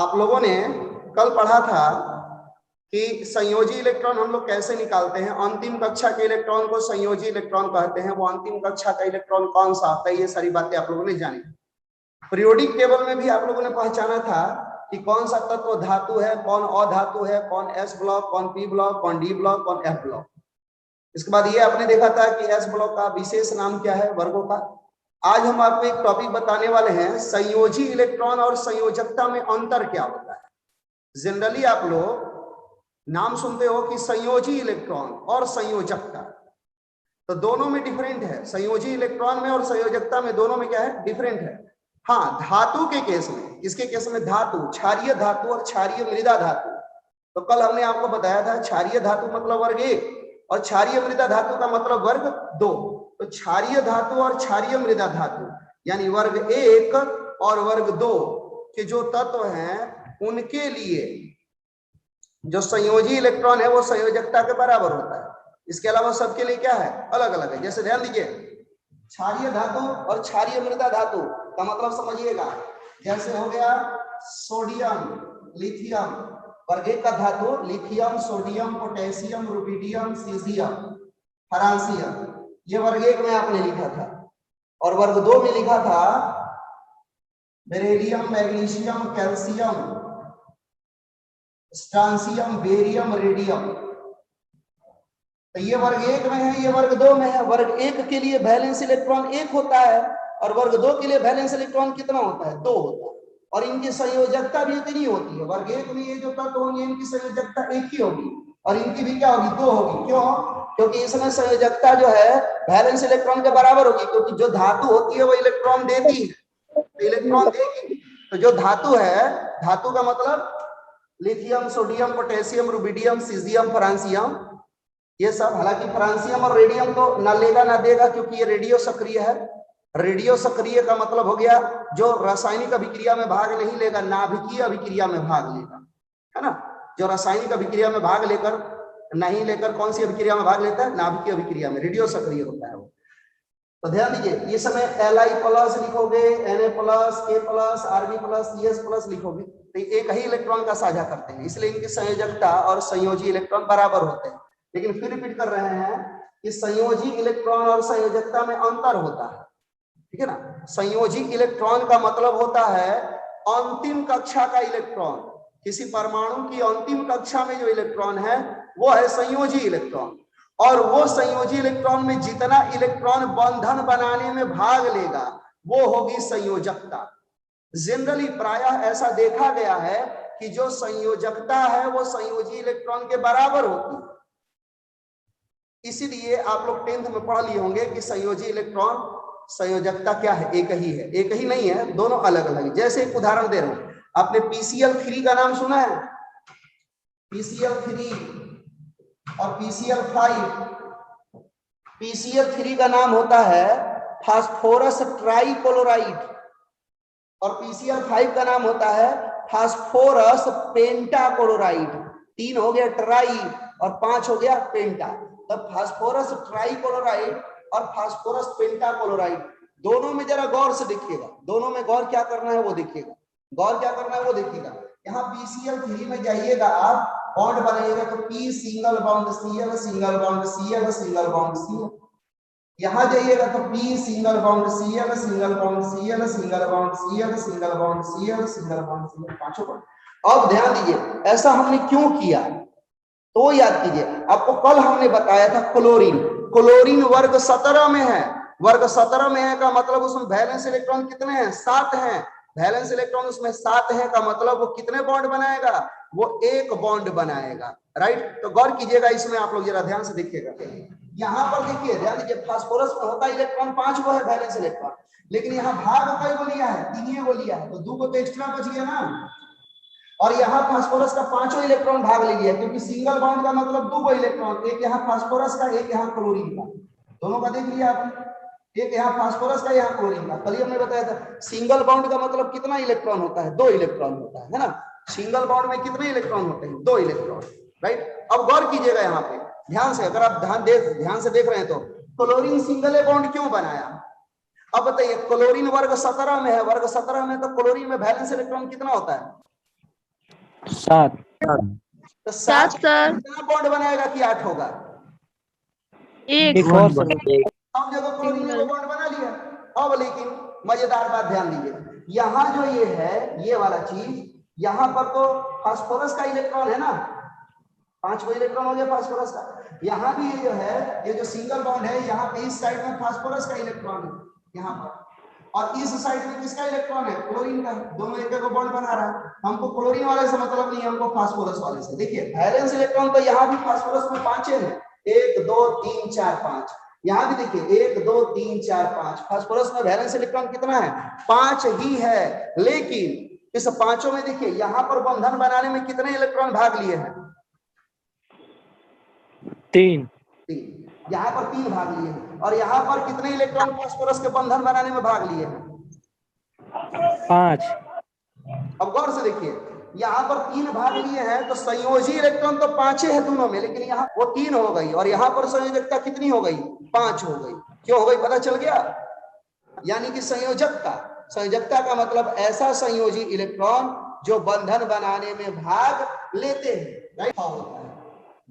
आप लोगों ने कल पढ़ा था कि संयोजी इलेक्ट्रॉन हम लोग कैसे निकालते हैं। अंतिम कक्षा के इलेक्ट्रॉन को संयोजी इलेक्ट्रॉन कहते हैं। वो अंतिम कक्षा का इलेक्ट्रॉन कौन सा आता है, ये सारी बातें आप लोगों ने जानी। पीरियोडिक टेबल में भी आप लोगों ने पहचाना था कि कौन सा तत्व धातु है, कौन अधातु है, कौन एस ब्लॉक, कौन पी ब्लॉक, कौन डी ब्लॉक, कौन एफ ब्लॉक। इसके बाद ये आपने देखा था कि एस ब्लॉक का विशेष नाम क्या है, वर्गों का। आज हम आपको एक टॉपिक बताने वाले हैं, संयोजी इलेक्ट्रॉन और संयोजकता में अंतर क्या होता है। जनरली आप लोग नाम सुनते हो कि संयोजी इलेक्ट्रॉन और संयोजकता, तो दोनों में डिफरेंट है। संयोजी इलेक्ट्रॉन में और संयोजकता में दोनों में क्या है, डिफरेंट है। हाँ, धातु के केस में, किसके केस में, धातु, क्षारीय धातु और क्षारीय मृदा धातु। तो कल हमने आपको बताया था क्षारीय धातु मतलब वर्ग 1 और क्षारीय मृदा धातु का मतलब वर्ग 2। तो क्षारीय धातु और क्षारीय मृदा धातु यानी वर्ग 1 और वर्ग 2 के जो तत्व हैं उनके लिए जो संयोजी इलेक्ट्रॉन है वो संयोजकता के बराबर होता है। इसके अलावा सबके लिए क्या है, अलग अलग है। जैसे ध्यान दीजिए, क्षारीय धातु और क्षारीय मृदा धातु का मतलब समझिएगा। जैसे हो गया सोडियम, लिथियम, वर्ग 1 का धातु lithium, sodium, potassium, rubidium, caesium, francium, ये वर्ग 1 में आपने लिखा था। और वर्ग 2 में लिखा था beryllium, magnesium, calcium, strontium, barium, radium. तो ये वर्ग 1 में है, ये वर्ग 2 में है। वर्ग 1 के लिए वैलेंस इलेक्ट्रॉन 1 होता है और वर्ग 2 के लिए वैलेंस इलेक्ट्रॉन कितना होता है, 2 होता है। और इनकी संयोजकता भी इतनी होती है। वर्ग 1 में ये जो तत्व होंगे इनकी संयोजकता 1 ही होगी और इनकी भी क्या होगी, 2 होगी। क्यों? क्योंकि इसमें संयोजकता जो है वैलेंस इलेक्ट्रॉन के बराबर होगी, क्योंकि जो धातु होती है वो इलेक्ट्रॉन देती है, तो इलेक्ट्रॉन देगी। तो जो धातु है, धातु का मतलब lithium, sodium, potassium, rubidium, caesium, francium, ये सब। हालांकि फ्रांसियम और रेडियम तो ना लेगा ना देगा, क्योंकि ये रेडियो सक्रिय है। रेडियो सक्रिय का मतलब हो गया जो रासायनिक अभिक्रिया में भाग नहीं लेगा, नाभिकीय अभिक्रिया में भाग लेगा, है ना। जो रासायनिक अभिक्रिया में भाग लेकर नहीं लेकर कौन सी अभिक्रिया में भाग लेता है, नाभिकीय अभिक्रिया में, रेडियो सक्रिय होता है वो। तो ध्यान दीजिए, ये समय Li+ लिखोगे, Na+, K+, Rb+, Cs+ लिखोगे, तो एक ही इलेक्ट्रॉन का साझा करते हैं, इसलिए इनकी संयोजकता और संयोजी इलेक्ट्रॉन बराबर होते हैं। लेकिन फिर रिपीट कर रहे हैं कि संयोजी इलेक्ट्रॉन और संयोजकता में अंतर होता है, ठीक है ना। संयोजी इलेक्ट्रॉन का मतलब होता है अंतिम कक्षा का इलेक्ट्रॉन। किसी परमाणु की अंतिम कक्षा में जो इलेक्ट्रॉन है वो है संयोजी इलेक्ट्रॉन। और वो संयोजी इलेक्ट्रॉन में जितना इलेक्ट्रॉन बंधन बनाने में भाग लेगा वो होगी संयोजकता। जनरली प्रायः ऐसा देखा गया है कि जो संयोजकता है वो संयोजी इलेक्ट्रॉन के बराबर होती है। इसीलिए आप लोग 10th में पढ़ लिए होंगे कि संयोजी इलेक्ट्रॉन संयोजकता क्या है, एक ही है। एक ही नहीं है, दोनों अलग अलग। जैसे एक उदाहरण दे रहा हूं, आपने PCl3 का नाम सुना है? PCl3 और PCl5। PCl3 का नाम होता है फास्फोरस ट्राइक्लोराइड और PCl5 का नाम होता है फास्फोरस पेंटाक्लोराइड। 3 हो गया ट्राई और 5 हो गया पेंटा। तब फास्फोरस ट्राइक्लोराइड और फास्फोरस पेंटाक्लोराइड दोनों में जरा गौर से देखिएगा। दोनों में गौर क्या करना है वो देखिएगा, गौर क्या करना है वो देखिएगा। यहाँ PCl3 में जाइएगा आप, बॉन्ड बनाइएगा तो P single bond Cl, single bond Cl, single bond Cl। यहाँ जाइएगा तो P single bond Cl, single bond Cl, single bond Cl, single bond Cl, single bond Cl, 5 bond. अब ध्यान दीजिए, ऐसा हमने क्यों किया तो याद कीजिए। आपको कल हमने बताया था क्लोरीन, क्लोरीन वर्ग 17 में है। वर्ग 17 में है का मतलब उसमें वैलेंस इलेक्ट्रॉन कितने हैं, 7 हैं। वैलेंस इलेक्ट्रॉन उसमें 7 है का मतलब वो कितने बॉन्ड बनाएगा, वो 1 बॉन्ड बनाएगा, राइट। तो गौर कीजिएगा इसमें, आप लोग जरा ध्यान से देखिएगा। यहाँ पर देखिए, ध्यान दीजिए, फास्फोरस में होता इलेक्ट्रॉन 5 गो है वैलेंस इलेक्ट्रॉन, लेकिन यहाँ भाग कई गो लिया है, 3 गो लिया है, तो 2 गो तो एक्स्ट्रा बच गया ना। और यहाँ फास्फोरस का 5 इलेक्ट्रॉन भाग ले लिया, क्योंकि सिंगल बॉन्ड का मतलब 2 गो इलेक्ट्रॉन, एक यहाँ फास्फोरस का, एक यहाँ क्लोरीन का, दोनों का देख लिया आपने। एक यहाँ फास्फोरस का, यहाँ क्लोरीन का। कल हमने बताया था सिंगल बॉन्ड का मतलब कितना इलेक्ट्रॉन होता है, 2 इलेक्ट्रॉन होता है ना। सिंगल बॉन्ड में कितने इलेक्ट्रॉन होते हैं, 2 इलेक्ट्रॉन, राइट। अब गौर कीजिएगा यहाँ पे ध्यान से, अगर आप ध्यान से देख रहे हैं तो क्लोरीन सिंगल बॉन्ड क्यों बनाया। अब बताइए, क्लोरीन वर्ग 17 में है, वर्ग 17 में तो क्लोरीन में वैलेंस इलेक्ट्रॉन कितना होता है, 7 तो 7 सर। कितना बॉन्ड बनाएगा कि 8 होगा? एक और सर। हम जगह क्लोरीन ने बॉन्ड बना लिया। अब लेकिन मजेदार बात ध्यान दीजिए, यहाँ जो ये है ये वाला चीज, यहाँ पर तो फास्फोरस का इलेक्ट्रॉन है ना, 5 को इलेक्ट्रॉन हो गया फास्फोरस का। यहाँ भी ये जो है, ये जो सिंगल बॉन्ड है, यहाँ पे इस साइड में फास्फोरस का इलेक्ट्रॉन है यहाँ पर, और इस साइड में किसका इलेक्ट्रॉन है? क्लोरीन का। दोनों एक एक बॉन्ड बना रहा है। हमको क्लोरीन वाले से मतलब नहीं है, हमको फास्फोरस वाले से। देखिए वैलेंस इलेक्ट्रॉन तो यहाँ भी फास्फोरस में 5 है, 1 2 3 4 5। यहाँ भी देखिए 1 2 3 4 5। फास्फोरस में वैलेंस इलेक्ट्रॉन कितना है? 5 ही है। लेकिन इस पांचों में देखिए यहाँ पर बंधन बनाने में कितने इलेक्ट्रॉन भाग लिए हैं? 3। यहाँ पर 3 भाग लिए हैं। और यहाँ पर कितने इलेक्ट्रॉन फास्फोरस के बंधन बनाने में भाग लिए हैं? 5। अब गौर से देखिए, यहाँ पर 3 भाग लिए हैं, तो संयोजी इलेक्ट्रॉन तो 5 है दोनों में, लेकिन यहाँ वो 3 हो गई, और यहाँ पर संयोजकता कितनी हो गई? 5 हो गई। क्यों हो गई पता चल गया? यानी कि संयोजकता का मतलब ऐसा संयोजी इलेक्ट्रॉन जो बंधन बनाने में भाग लेते हैं। राइट होता है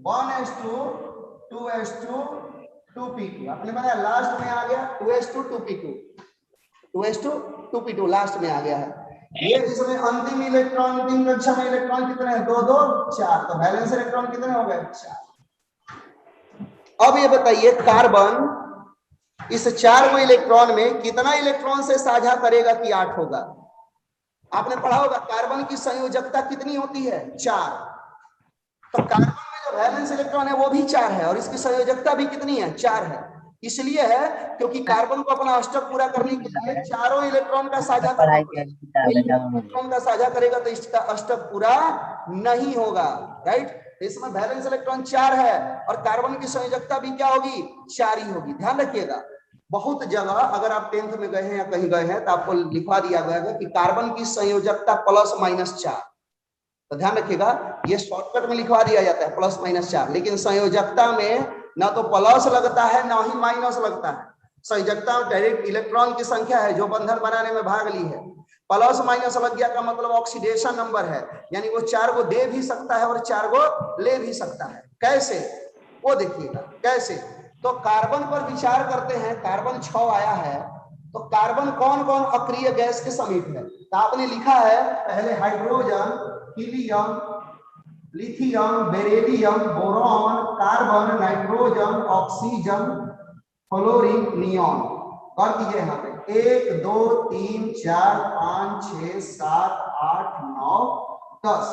1s2 2s2 2p2। आपने बताया लास्ट में आ गया 2s2 2p2, 2s2 2p2 last में आ गया है। ये इसमें अंतिम इलेक्ट्रॉन, अंतिम कक्षा में इलेक्ट्रॉन कितने हैं? 2 2 4। तो बैलेंस इलेक्ट्रॉन कितने हो गए? 4। अब ये बताइए कार्बन इस 4 इलेक्ट्रॉन में कितना इलेक्ट्रॉन से साझा करेगा कि 8 होगा? आपने पढ़ा होगा कार्बन की संयोजकता कितनी होती है? 4। तो कार्बन में जो वैलेंस इलेक्ट्रॉन है वो भी 4 है, और इसकी संयोजकता भी कितनी है? 4 है। इसलिए है क्योंकि कार्बन को अपना अष्टक पूरा करने के लिए चारों इलेक्ट्रॉन का साझा इलेक्ट्रॉन का साझा करेगा तो इसका अष्टक पूरा नहीं होगा। राइट, इसमें वैलेंस इलेक्ट्रॉन 4 है और कार्बन की संयोजकता भी क्या होगी? 4 ही होगी। ध्यान रखिएगा, बहुत जगह अगर आप 10th में गए हैं या कहीं गए हैं तो आपको लिखवा दिया गया है कि कार्बन की संयोजकता +-4। तो ध्यान रखिएगा, ये शॉर्टकट में लिखवा दिया जाता है +-4, लेकिन संयोजकता में ना तो प्लस लगता है ना ही माइनस लगता है। संयोजकता में डायरेक्ट इलेक्ट्रॉन की संख्या है जो बंधन बनाने में भाग ली है। +- लग गया का मतलब ऑक्सीडेशन नंबर है, यानी वो 4 को दे भी सकता है और 4 को ले भी सकता है। कैसे? वो देखिएगा कैसे। तो कार्बन पर विचार करते हैं, कार्बन 6 आया है, तो कार्बन कौन कौन अक्रिय गैस के समीप है? तो आपने लिखा है पहले hydrogen, helium, lithium, beryllium, boron, carbon, nitrogen, oxygen, fluorine, neon. कर दीजिए यहाँ पे 1 2 3 4 5 6 7 8 9 10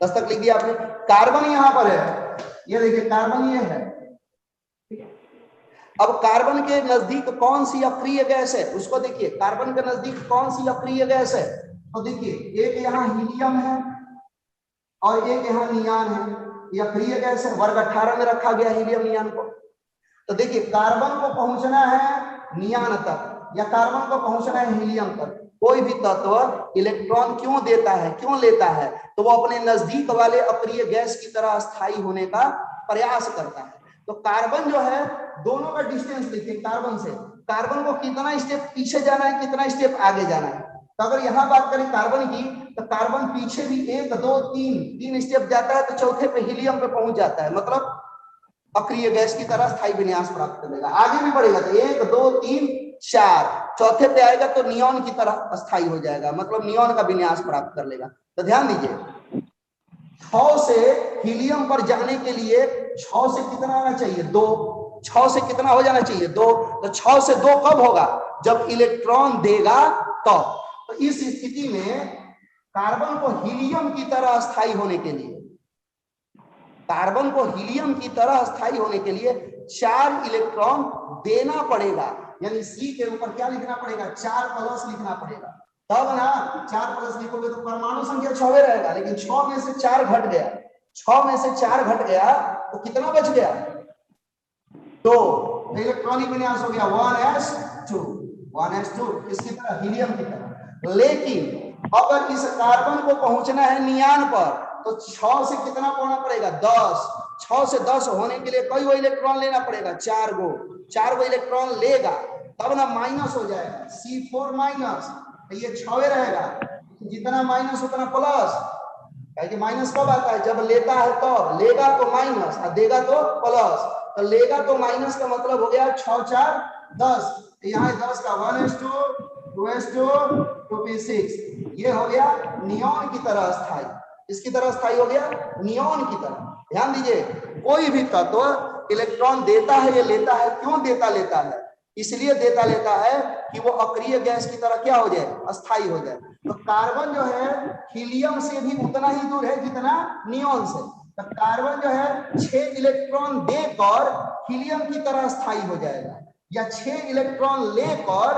10 तक लिख दिया आपने। कार्बन यहाँ पर है, ये देखिए कार्बन ये है। अब कार्बन के नजदीक कौन सी अक्रिय गैस है उसको देखिए, कार्बन के नजदीक कौन सी अक्रिय गैस है? तो देखिए एक यहाँ हीलियम है और एक यहाँ नियान है, ये अक्रिय गैस है। वर्ग 18 में रखा गया हीलियम नियान को। तो देखिए कार्बन को पहुंचना है नियान तक या कार्बन को पहुंचना है हीलियम तक। कोई भी तत्व इलेक्ट्रॉन क्यों देता है, क्यों लेता है? तो वो अपने नजदीक वाले अक्रिय गैस की तरह स्थायी होने का प्रयास करता है। तो कार्बन जो है, दोनों का डिस्टेंस देखिए कार्बन से, कार्बन को कितना स्टेप पीछे जाना है, कितना स्टेप आगे जाना है। तो अगर यहाँ बात करें कार्बन की, तो कार्बन पीछे भी 1 2 3 स्टेप जाता है, तो चौथे पे हीलियम पे पहुंच जाता है, मतलब अक्रिय गैस की तरह स्थायी विन्यास प्राप्त करेगा। आगे भी बढ़ेगा तो 1 2 3 4, चौथे पे आएगा तो नियॉन की तरह स्थायी हो जाएगा, मतलब नियॉन का विन्यास प्राप्त कर लेगा। तो ध्यान दीजिए 6 से हीलियम पर जाने के लिए 6 से कितना आना चाहिए? 2। 6 से कितना हो जाना चाहिए? 2। तो 6 से 2 कब होगा? जब इलेक्ट्रॉन देगा तो इस स्थिति में कार्बन को हीलियम की तरह स्थायी होने के लिए, कार्बन को हीलियम की तरह स्थायी होने के लिए 4 इलेक्ट्रॉन देना पड़ेगा। यानी सी के ऊपर क्या लिखना पड़ेगा? 4+ लिखना पड़ेगा। तब ना 4+ लिखोगे तो परमाणु संख्या 6 रहेगा, लेकिन 6 में से 4 घट गया, 6 में से 4 घट गया तो कितना बच गया? 2। तो इलेक्ट्रॉनिक विन्यास हो गया 1s2 इसकी तरह, हीलियम की तरह। लेकिन अगर इस कार्बन को पहुंचना है नियान पर तो 6 से कितना पढ़ना पड़ेगा? 10। 6 से 10 होने के लिए कई गो इलेक्ट्रॉन लेना पड़ेगा? 4 गो। 4 गो इलेक्ट्रॉन लेगा तब ना माइनस हो जाएगा, C4-, ये 6 रहेगा, जितना माइनस उतना प्लस, कि माइनस कब आता है? जब लेता है तब, लेगा तो माइनस और देगा तो प्लस। तो लेगा तो माइनस का मतलब हो गया 6 4 10, यहाँ 10 का 1:2 2:2 2p6, ये हो गया नियॉन की तरह स्थायी। इसकी तरह स्थायी हो गया नियॉन की तरह। ध्यान दीजिए, कोई भी तत्व इलेक्ट्रॉन देता है या लेता है, क्यों देता लेता है? इसलिए देता लेता है कि वो अक्रिय गैस की तरह क्या हो जाए? अस्थायी हो जाए। तो कार्बन जो है हीलियम से भी उतना ही दूर है जितना नियॉन से। तो कार्बन जो है 6 इलेक्ट्रॉन देकर हीलियम की तरह स्थायी हो जाएगा, या 6 इलेक्ट्रॉन लेकर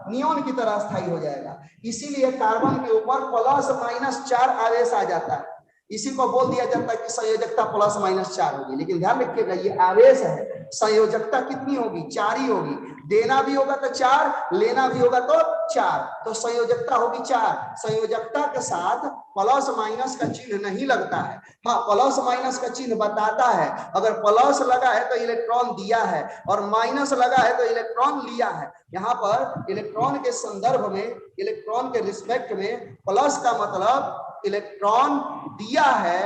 नियॉन की तरह स्थायी हो जाएगा। इसीलिए कार्बन के ऊपर +-4 आवेश आ जाता है। इसी को बोल दिया जाता है कि संयोजकता +-4 होगी। लेकिन ध्यान रखिएगा, ये आवेश है, संयोजकता कितनी होगी? 4 ही होगी। देना भी होगा तो 4, लेना भी होगा तो 4, तो संयोजकता होगी 4। संयोजकता के साथ +- का चिन्ह नहीं लगता है। हाँ, +- का चिन्ह बताता है। अगर प्लस लगा है तो इलेक्ट्रॉन दिया है, और माइनस लगा है तो इलेक्ट्रॉन लिया है। यहाँ पर इलेक्ट्रॉन के संदर्भ में, इलेक्ट्रॉन के रिस्पेक्ट में, प्लस का मतलब इलेक्ट्रॉन दिया है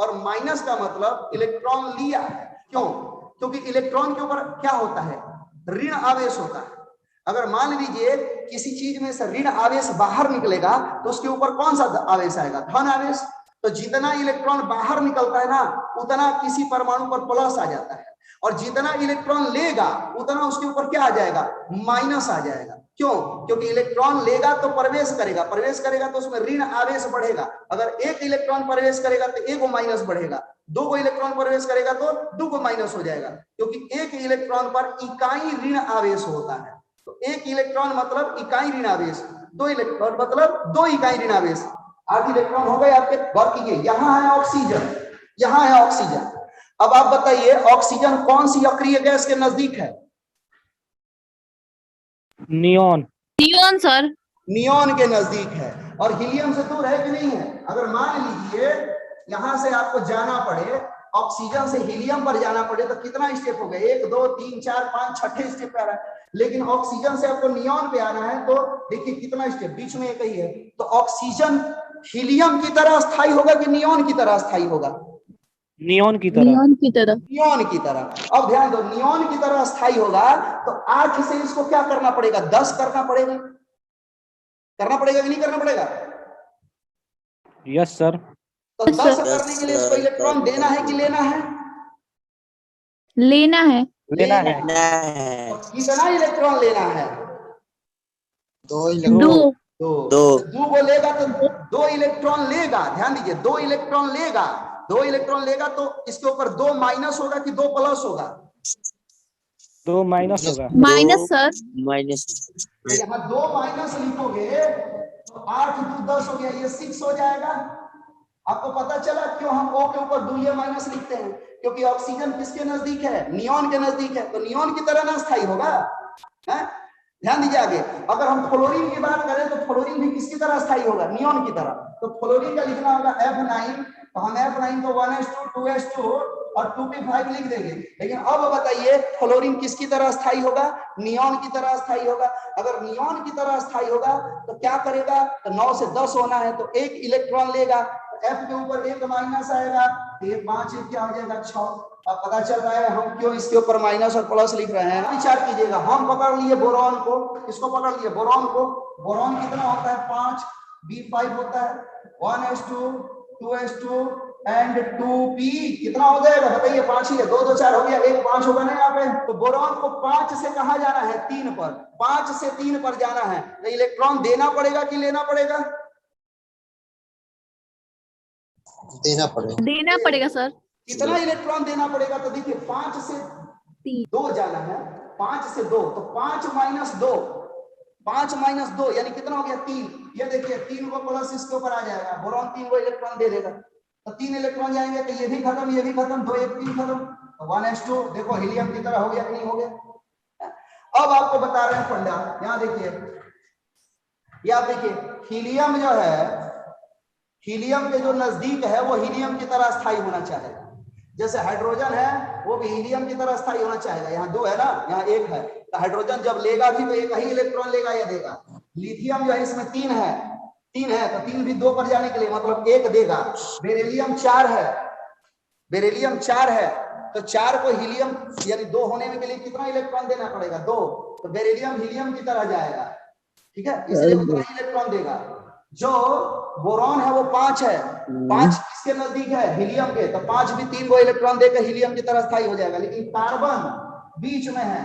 और माइनस का मतलब इलेक्ट्रॉन लिया है। क्यों? क्योंकि इलेक्ट्रॉन के ऊपर क्या होता है? ऋण आवेश होता है। अगर मान लीजिए किसी चीज में से ऋण आवेश बाहर निकलेगा तो उसके ऊपर कौन सा आवेश आएगा? धन आवेश। तो जितना इलेक्ट्रॉन बाहर निकलता है ना, उतना किसी परमाणु पर प्लस आ जाता है, और जितना इलेक्ट्रॉन लेगा उतना उसके ऊपर क्या आ जाएगा? माइनस आ जाएगा। क्यों? क्योंकि इलेक्ट्रॉन लेगा तो प्रवेश करेगा, प्रवेश करेगा तो उसमें ऋण आवेश बढ़ेगा। अगर 1 इलेक्ट्रॉन प्रवेश करेगा तो 1 माइनस बढ़ेगा, 2 इलेक्ट्रॉन प्रवेश करेगा तो 2 माइनस हो जाएगा, क्योंकि 1 इलेक्ट्रॉन पर इकाई ऋण आवेश होता है। तो 1 इलेक्ट्रॉन मतलब इकाई ऋण आवेश, 2 इलेक्ट्रॉन मतलब 2 इकाई ऋण आवेश। 8 इलेक्ट्रॉन हो गए आपके। गौर कीजिए, यहां है ऑक्सीजन, यहां है ऑक्सीजन। अब आप बताइए ऑक्सीजन कौन सी अक्रिय गैस के नजदीक है? नियॉन। Neon sir. नियॉन के नजदीक है। और हीलियम से दूर है कि नहीं है? अगर मान लीजिए यहां से आपको जाना पड़े, ऑक्सीजन से हीलियम पर जाना पड़े, तो कितना स्टेप हो गए? 1 2 3 4 5 छठे स्टेप पे आ रहा है। लेकिन ऑक्सीजन से आपको नियॉन पे आना है, तो देखिए कितना स्टेप, बीच में एक ही है। तो ऑक्सीजन हीलियम की तरह स्थायी होगा कि नियॉन की तरह स्थायी होगा? नियॉन की तरह। नियॉन की तरह। नियॉन की तरह। अब ध्यान दो, नियॉन की तरह स्थायी होगा तो 8 से इसको क्या करना पड़ेगा? 10 करना पड़ेगा। करना पड़ेगा कि नहीं करना पड़ेगा? Yes sir. तो 10 करने के लिए इसको इलेक्ट्रॉन देना है कि लेना है? लेना है। लेना है। तो कितना इलेक्ट्रॉन लेना है? 2। 2 को लेगा तो 2 इलेक्ट्रॉन लेगा। ध्यान दीजिए, 2 इलेक्ट्रॉन लेगा। 2 इलेक्ट्रॉन लेगा तो इसके ऊपर 2 माइनस होगा कि 2 प्लस होगा? 2 माइनस होगा। Minus sir. तो यहाँ 2 माइनस लिखोगे तो 8 2 10 हो गया, ये 6 हो जाएगा। आपको पता चला क्यों हम O के ऊपर 2 माइनस लिखते हैं? क्योंकि ऑक्सीजन किसके नजदीक है? नियॉन के नजदीक है। तो नियॉन की तरह ना स्थायी होगा। ध्यान दीजिए आगे, अगर हम फ्लोरीन की बात करें तो फ्लोरीन भी किसकी तरह स्थायी होगा? नियॉन की तरह। तो फ्लोरीन का लिखना होगा F9, तो हम F9 को 1:2 2:2 और 2p5 लिख देंगे। लेकिन अब बताइए फ्लोरीन किसकी तरह स्थायी होगा? नियॉन की तरह स्थायी होगा। अगर नियॉन की तरह स्थायी होगा तो क्या करेगा? तो 9 से 10 होना है, तो 1 इलेक्ट्रॉन लेगा, F के ऊपर 1 माइनस आएगा, तो ये 5 क्या हो जाएगा? 6। अब पता चल रहा है हम क्यों इसके ऊपर माइनस और प्लस लिख रहे हैं। विचार कीजिएगा, हम पकड़ लिए बोरॉन को, इसको पकड़ लिए बोरॉन को। बोरॉन कितना होता है? 5, B5 होता है, 1:2 2:2 एंड 2p कितना हो जाएगा? बताइए, 5 ही है, 2 2 4 हो गया, 1 5 होगा ना यहाँ पे। तो बोरॉन को 5 से कहाँ जाना है? 3 पर। 5 से 3 पर जाना है, तो इलेक्ट्रॉन देना पड़ेगा कि लेना पड़ेगा? देना पड़ेगा सर। कितना इलेक्ट्रॉन देना पड़ेगा? तो देखिए 5 से 2 जाना है, 5 से 2, तो 5 माइनस 2, 5 माइनस 2 यानी कितना हो गया? 3। ये देखिए 3 को प्लस इसके ऊपर आ जाएगा, बोरॉन 3 को इलेक्ट्रॉन दे देगा, तो 3 इलेक्ट्रॉन जाएंगे, तो ये भी खत्म, ये भी खत्म, 2 1 3 खत्म, तो 1:2। देखो हीलियम की तरह हो गया कि नहीं हो गया? अब आपको बता रहे हैं फंडा, यहां देखिए, ये आप देखिए हीलियम जो है, हीलियम के जो नजदीक है वो हीलियम की तरह स्थायी होना चाहेगा। जैसे हाइड्रोजन है वो भी हीलियम की तरह स्थायी होना चाहेगा। यहाँ 2 है ना, यहाँ 1 है, तो हाइड्रोजन जब लेगा भी तो 1 ही इलेक्ट्रॉन लेगा या देगा। लिथियम जो है इसमें 3 है, 3 है तो 3 भी 2 पर जाने के लिए मतलब 1 देगा। बेरिलियम 4 है, बेरिलियम 4 है तो 4 को हीलियम यानी 2 होने में के लिए कितना इलेक्ट्रॉन देना पड़ेगा? 2। तो बेरिलियम हीलियम की तरह जाएगा, ठीक है, इसलिए उतना ही इलेक्ट्रॉन देगा। जो बोरॉन है वो 5 है, 5 किसके नजदीक है? हीलियम के, तो 5 भी 3 को इलेक्ट्रॉन देकर हीलियम की तरह स्थायी हो जाएगा। लेकिन कार्बन बीच में है,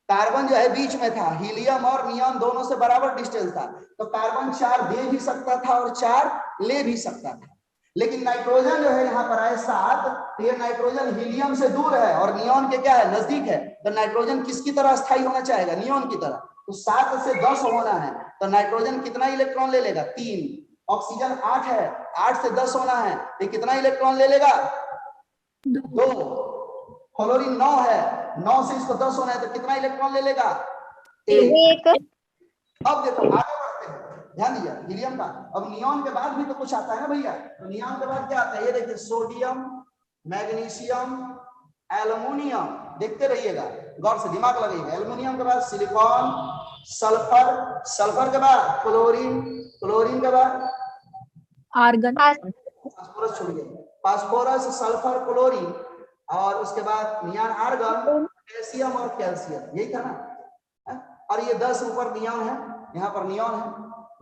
कार्बन जो है बीच में था, हीलियम और नियॉन दोनों से बराबर डिस्टेंस था, तो कार्बन 4 दे भी सकता था और 4 ले भी सकता था। लेकिन नाइट्रोजन जो है यहाँ पर आए 7, तो ये नाइट्रोजन हीलियम से दूर है और नियॉन के क्या है? नजदीक है। तो नाइट्रोजन किसकी तरह स्थायी होना चाहेगा? नियॉन की तरह। तो 7 से 10 होना है, तो नाइट्रोजन कितना इलेक्ट्रॉन ले लेगा? 3। ऑक्सीजन 8 है, 8 से 10 होना है, तो कितना इलेक्ट्रॉन ले लेगा? 2। फ्लोरीन 9 है, 9 से इसको 10 होना है, तो कितना इलेक्ट्रॉन ले लेगा? 1। अब देखो आगे बढ़ते हैं, ध्यान दीजिए हीलियम का। अब नियॉन के बाद भी तो कुछ आता है ना भैया, तो नियॉन के बाद क्या आता है? ये देखिए सोडियम, मैग्नीशियम, एल्युमिनियम, देखते रहिएगा, गौर से दिमाग लगाइएगा। एल्युमिनियम के बाद सिलिकॉन, सल्फर, सल्फर के बाद क्लोरीन, क्लोरीन के बाद आर्गन, फास्फोरस, छोड़िए फास्फोरस, सल्फर, क्लोरीन, और उसके बाद नियॉन, आर्गन, पोटेशियम और कैल्शियम, यही था ना। और ये 10 ऊपर नियॉन है, यहाँ पर नियॉन है,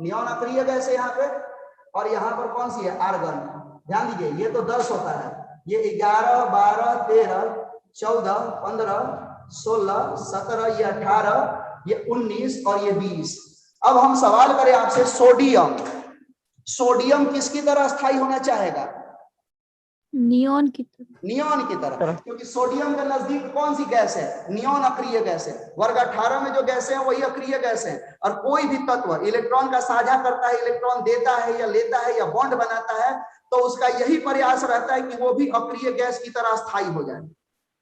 नियॉन अक्रिय गैस है यहाँ पे, और यहाँ पर कौन सी है? आर्गन। ध्यान दीजिए ये तो 10 होता है, ये 11, 12, 13, 14, 15, 16, 17, ये 18, ये 19 और ये 20। अब हम सवाल करें आपसे, सोडियम, सोडियम किसकी तरह स्थायी होना चाहेगा? नियॉन की तरह, नियॉन की तरह, क्योंकि सोडियम के नजदीक कौन सी गैस है? नियॉन अक्रिय गैस है। वर्ग 18 में जो गैसें हैं वही अक्रिय गैस है। और कोई भी तत्व इलेक्ट्रॉन का साझा करता है, इलेक्ट्रॉन देता है या लेता है या बॉन्ड बनाता है, तो उसका यही प्रयास रहता है कि वो भी अक्रिय गैस की तरह स्थायी हो जाए,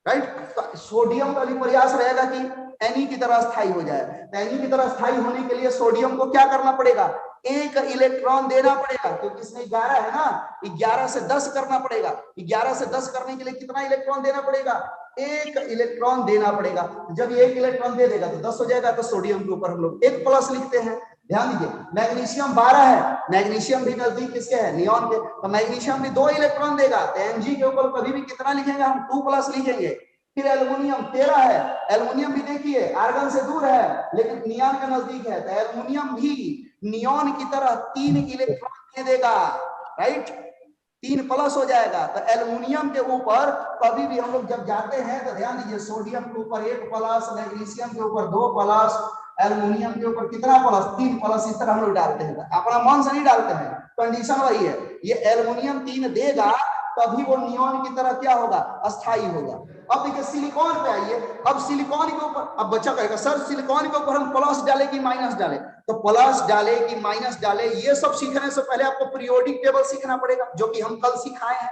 राइट। तो सोडियम का भी प्रयास रहेगा कि Na की तरह स्थायी हो जाए। Na की तरह स्थायी होने के लिए सोडियम को क्या करना पड़ेगा? 1 इलेक्ट्रॉन देना पड़ेगा, क्योंकि इसमें 11 है ना, 11 से 10 करना पड़ेगा। 11 से 10 करने के लिए कितना इलेक्ट्रॉन देना पड़ेगा? 1 इलेक्ट्रॉन देना पड़ेगा। जब ये 1 इलेक्ट्रॉन दे देगा तो 10 हो जाएगा, तो सोडियम के ऊपर हम लोग 1 प्लस लिखते हैं। ध्यान दीजिए मैग्नीशियम 12 है, मैग्नीशियम भी नजदीक किसके है? नियॉन के, तो मैग्नीशियम भी 2 इलेक्ट्रॉन देगा, तो Mg के ऊपर कभी भी कितना लिखेंगे हम? 2 प्लस लिखेंगे। फिर एल्युमिनियम 13 है, एल्युमिनियम भी देखिए आर्गन से दूर है लेकिन नियॉन के नजदीक है, तो एल्युमिनियम भी नियॉन की तरह 3 इलेक्ट्रॉन दे देगा, राइट, 3 प्लस हो जाएगा। तो एल्युमिनियम के ऊपर कभी भी हम लोग जब जाते हैं तो ध्यान दीजिए, सोडियम के ऊपर 1 प्लस, मैग्नीशियम के ऊपर 2 प्लस, एल्युमिनियम के ऊपर कितना प्लस? 3 प्लस, इस तरह हम लोग डालते हैं, अपना मन से नहीं डालते हैं, कंडीशन वही है। ये एल्युमिनियम 3 देगा तभी वो नियॉन की तरह क्या होगा? अस्थायी होगा। अब देखिए सिलिकॉन पे आइए, अब सिलिकॉन के ऊपर, अब बच्चा कहेगा सर सिलिकॉन के ऊपर हम प्लस डाले कि माइनस डाले? तो प्लस डाले कि माइनस डाले ये सब सीखने से पहले आपको पीरियोडिक टेबल सीखना पड़ेगा, जो कि हम कल सिखाए हैं।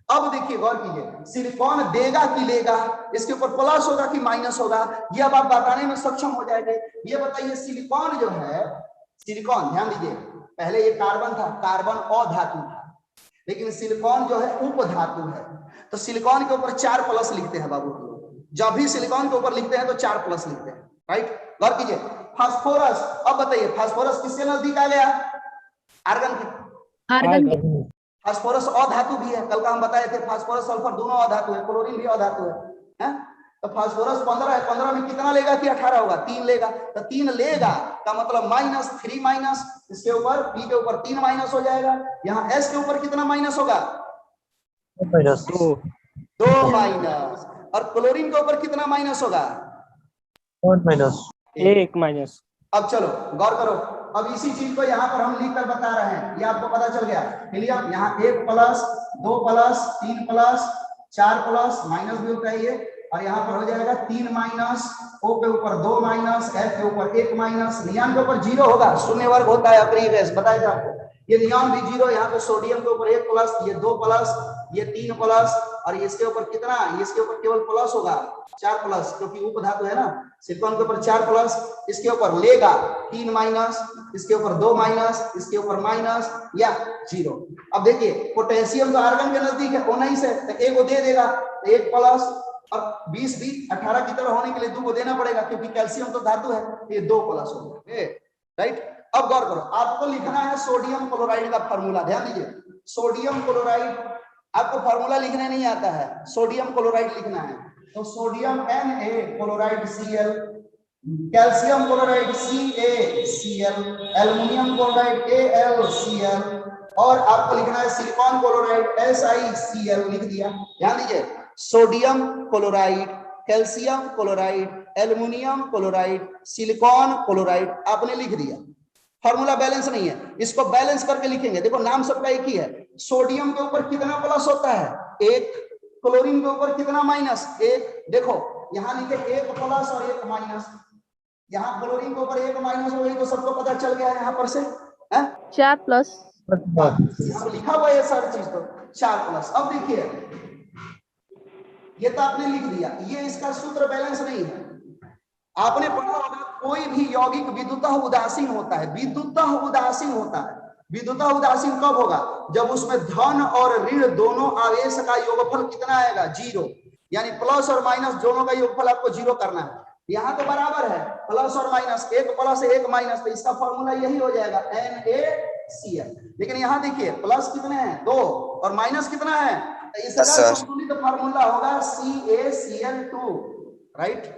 अब देखिए गौर कीजिए, सिलिकॉन देगा कि लेगा, इसके ऊपर प्लस होगा कि माइनस होगा, ये अब आप बताने में सक्षम हो जाएंगे। ये बताइए सिलिकॉन जो है, सिलिकॉन ध्यान दीजिए, पहले ये कार्बन था, कार्बन अधातु था, लेकिन सिलिकॉन जो है उपधातु है। तो सिलिकॉन के ऊपर 4 प्लस लिखते हैं बाबू, जब भी सिलिकॉन के ऊपर लिखते हैं तो 4 प्लस लिखते हैं, राइट। गौर कीजिए फास्फोरस, अब बताइए फास्फोरस किसके नजदीक आ गया? आर्गन के। आर्गन, फास्फोरस अधातु भी है, कल का हम बताए थे, फास्फोरस सल्फर दोनों अधातु है, क्लोरीन भी अधातु है? तो फास्फोरस 15 है, 15 में कितना लेगा कि 18 होगा? 3 लेगा, तो 3 लेगा का मतलब माइनस 3 माइनस, इसके ऊपर P के ऊपर 3 माइनस हो जाएगा, यहाँ S के ऊपर कितना माइनस होगा? 2 माइनस, और क्लोरीन के ऊपर कितना माइनस होगा? 1 माइनस। अब चलो गौर करो, अब इसी चीज को यहाँ पर हम लिख कर बता रहे हैं, ये आपको पता चल गया। हिलियम यहाँ 1 plus, 2 plus, 3 plus, 4 plus, minus भी होता है ये, और यहाँ पर हो जाएगा 3 माइनस, O के ऊपर 2 माइनस, F के ऊपर 1 माइनस, नियॉन के ऊपर 0 होगा, शून्य वर्ग होता है अक्रिय गैस, बताया था आपको। ये नियॉन भी 0, यहाँ पे सोडियम के ऊपर 1 प्लस, ये 2 प्लस, ये 3 प्लस, और इसके ऊपर कितना? इसके ऊपर केवल प्लस होगा, 4 प्लस, क्योंकि उपधातु है ना। सिलिकॉन के ऊपर 4 प्लस, इसके ऊपर लेगा 3 माइनस, इसके ऊपर 2 माइनस, इसके ऊपर माइनस या 0। अब देखिए पोटेशियम तो आर्गन के नजदीक है, 19 है, तो 1 को दे देगा, 1 प्लस, और 20 भी 18 की तरह होने के लिए 2 को देना पड़ेगा, क्योंकि कैल्शियम तो धातु है, ये 2 प्लस हो गया, राइट। अब गौर करो, आपको लिखना है सोडियम क्लोराइड का फॉर्मूला। ध्यान दीजिए, सोडियम क्लोराइड आपको फॉर्मूला लिखने नहीं आता है, सोडियम क्लोराइड लिखना है। तो sodium Na chloride Cl, calcium chloride CaCl, aluminium chloride AlCl, और आपको लिखना है सिलिकॉन क्लोराइड SiCl। लिख दिया। ध्यान दीजिए, sodium chloride, calcium chloride, aluminium chloride, silicon chloride आपने लिख दिया। फॉर्मूला बैलेंस नहीं है, इसको बैलेंस करके लिखेंगे। देखो नाम सबका एक ही है। सोडियम के ऊपर कितना प्लस होता है? 1। क्लोरीन के ऊपर कितना माइनस? 1। देखो यहां लिखे 1 प्लस और 1 माइनस, यहाँ क्लोरीन के ऊपर 1 माइनस हो गई तो सबको पता चल गया यहाँ पर से, है 4 प्लस। यहाँ लिखा हुआ है सारी चीज, तो 4 प्लस। अब देखिए ये तो आपने लिख दिया, ये इसका सूत्र बैलेंस नहीं है। आपने पढ़ा होगा कोई भी यौगिक विद्युतः उदासीन होता है, विद्युतः उदासीन होता है। विद्युतः उदासीन कब होगा? जब उसमें धन और ऋण दोनों आवेश का योगफल कितना आएगा? 0। यानी प्लस और माइनस दोनों का योगफल आपको 0 करना है। यहाँ तो बराबर है, प्लस और माइनस, 1 प्लस 1 माइनस, तो इसका फॉर्मूला यही हो जाएगा NaCl। लेकिन यहाँ देखिए प्लस कितने हैं? 2, और माइनस कितना है? तो इसका संतुलित फॉर्मूला होगा CaCl2, राइट।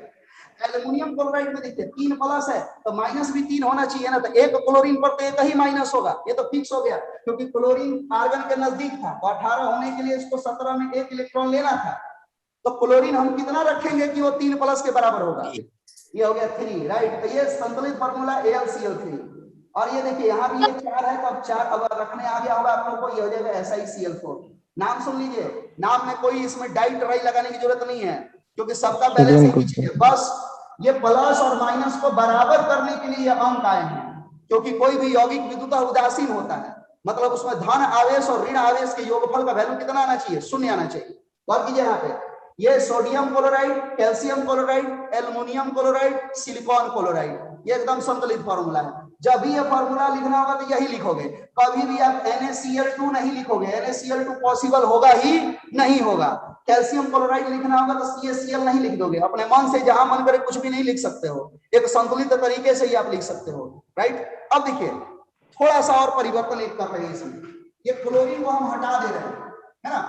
एल्युमिनियम क्लोराइड में देखिए 3 प्लस है तो माइनस भी 3 होना चाहिए ना, तो 1 क्लोरीन पर तो 1 ही माइनस होगा, ये तो फिक्स हो गया, क्योंकि क्लोरीन आर्गन के नजदीक था, तो 18 होने के लिए इसको 17 में 1 इलेक्ट्रॉन लेना था। तो क्लोरीन हम कितना रखेंगे कि वो 3 प्लस के बराबर होगा? ये हो गया 3, राइट। तो ये संतुलित फॉर्मूला AlCl3। और ये देखिए यहाँ भी ये 4 है, तो अब 4 अब रखने आ गया होगा आप लोगों को, ये हो जाएगा SiCl4। नाम सुन लीजिए, नाम में कोई इसमें डाई ट्राई लगाने की जरूरत नहीं है, क्योंकि सबका बैलेंस एक ही है। बस ये प्लस और माइनस को बराबर करने के लिए ये अंक आए हैं, क्योंकि कोई भी यौगिक विद्युतः उदासीन होता है, मतलब उसमें धन आवेश और ऋण आवेश के योगफल का वैल्यू कितना आना चाहिए? 0 आना चाहिए। गौर कीजिए यहाँ पे, ये sodium chloride, calcium chloride, aluminium chloride, silicon chloride, ये एकदम संतुलित फॉर्मूला है। जब भी ये फॉर्मूला लिखना होगा तो यही लिखोगे, कभी भी आप NaCl2 नहीं लिखोगे, NaCl2 पॉसिबल होगा ही नहीं होगा। कैल्शियम क्लोराइड लिखना होगा तो CaCl नहीं लिख दोगे, अपने मन से जहां मन करे कुछ भी नहीं लिख सकते हो, एक संतुलित तरीके से ही आप लिख सकते हो, राइट। अब देखिए थोड़ा सा और परिवर्तन एक कर रहे हैं इसमें, ये क्लोरीन को हम हटा दे रहे हैं, है ना।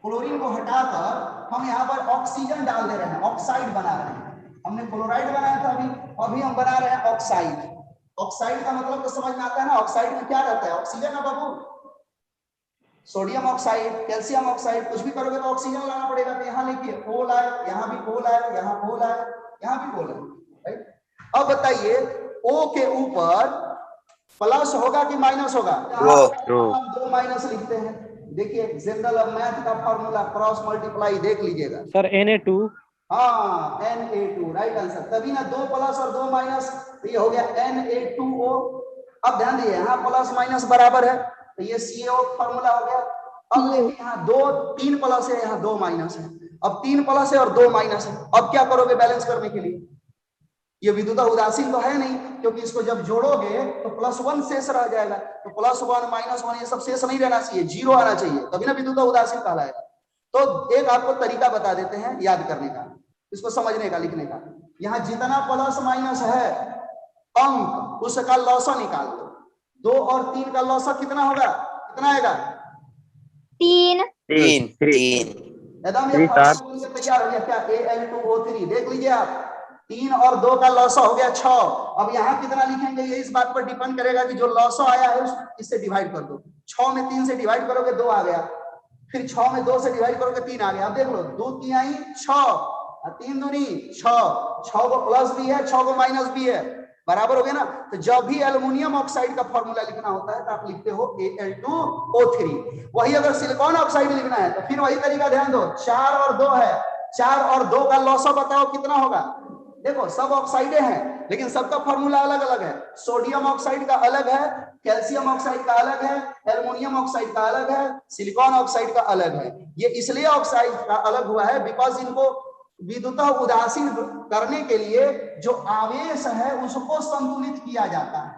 क्लोरीन को हटाकर हम यहाँ पर ऑक्सीजन डाल दे रहे हैं, ऑक्साइड बना रहे हैं। हमने क्लोराइड बनाया था अभी हम बना रहे हैं ऑक्साइड। ऑक्साइड का मतलब तो समझ में आता है ना, ऑक्साइड में क्या रहता है? ऑक्सीजन ना बाबू। सोडियम ऑक्साइड, कैल्शियम ऑक्साइड, कुछ भी करोगे तो ऑक्सीजन लाना पड़ेगा। तो यहाँ लिखिए O आए, यहाँ भी O आए, यहाँ O आए, यहाँ भी O आए, राइट। अब बताइए O के ऊपर प्लस होगा कि माइनस होगा? हम 2 माइनस लिखते हैं। देखिए जनरल ऑफ मैथ का फॉर्मूला क्रॉस मल्टीप्लाई देख लीजिएगा सर Na2। हाँ Na2 राइट आंसर। तभी ना 2 प्लस और 2 माइनस, तो ये हो गया Na2O। अब ध्यान दीजिए यहाँ प्लस माइनस बराबर है, तो ये CO फॉर्मूला हो गया। अब देखिए यहाँ 3 प्लस है, यहाँ 2 माइनस है। अब 3 प्लस है और 2 माइनस है, अब क्या करोगे बैलेंस करने के लिए? ये विद्युतः उदासीन तो है नहीं, क्योंकि इसको जब जोड़ोगे तो +1 शेष रह जाएगा, तो +1 -1 ये सब शेष नहीं रहना चाहिए, 0 आना चाहिए, तभी ना विद्युतः उदासीन कहलाएगा। तो एक आपको तरीका बता देते हैं याद करने का, इसको समझने का, लिखने का। यहाँ जितना प्लस माइनस है अंक, उसका लौसा निकाल दो। 2 और 3 का लौसा कितना होगा? कितना आएगा? 3। एकदम ये तैयार हो गया क्या? Al2O3 देख लीजिए आप, 3 और 2 का लौसा हो गया 6। अब यहाँ कितना लिखेंगे ये इस बात पर डिपेंड करेगा कि जो लौसा आया है इससे डिवाइड कर दो। 6 में 3 से डिवाइड करोगे 2 आ गया, फिर 6 में 2 से डिवाइड करोगे 3 आ गया। अब देख लो 2 3 6 3 दूनी 6, 6 को प्लस भी है 6 को माइनस भी है, बराबर हो गया ना। तो जब भी एल्युमिनियम ऑक्साइड का फॉर्मूला लिखना होता है तो आप लिखते हो Al2O3। वही अगर सिलिकॉन ऑक्साइड लिखना है तो फिर वही तरीका, ध्यान दो, 4 और 2 है, 4 और 2 का लौसा बताओ कितना होगा? देखो सब ऑक्साइडे हैं लेकिन सबका फॉर्मूला अलग अलग है। सोडियम ऑक्साइड का अलग है, कैल्शियम ऑक्साइड का अलग है, एल्युमिनियम ऑक्साइड का अलग है, सिलिकॉन ऑक्साइड का अलग है। ये इसलिए ऑक्साइड का अलग हुआ है बिकॉज इनको विद्युतः उदासीन करने के लिए जो आवेश है उसको संतुलित किया जाता है,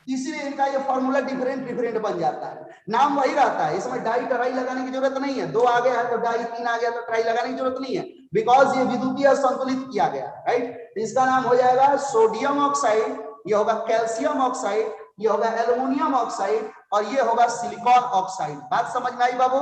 इसीलिए इनका ये फॉर्मूला डिफरेंट बन जाता है। नाम वही रहता है, इसमें डाई ट्राई लगाने की जरूरत नहीं है। 2 आ गया है तो डाई, 3 आ गया तो ट्राई लगाने की जरूरत नहीं है, बिकॉज ये विद्युतीय संतुलित किया गया, राइट। तो इसका नाम हो जाएगा सोडियम ऑक्साइड ये होगा कैल्शियम ऑक्साइड, ये होगा एल्युमिनियम ऑक्साइड और ये होगा सिलिकॉन ऑक्साइड। बात समझ में आई बाबू?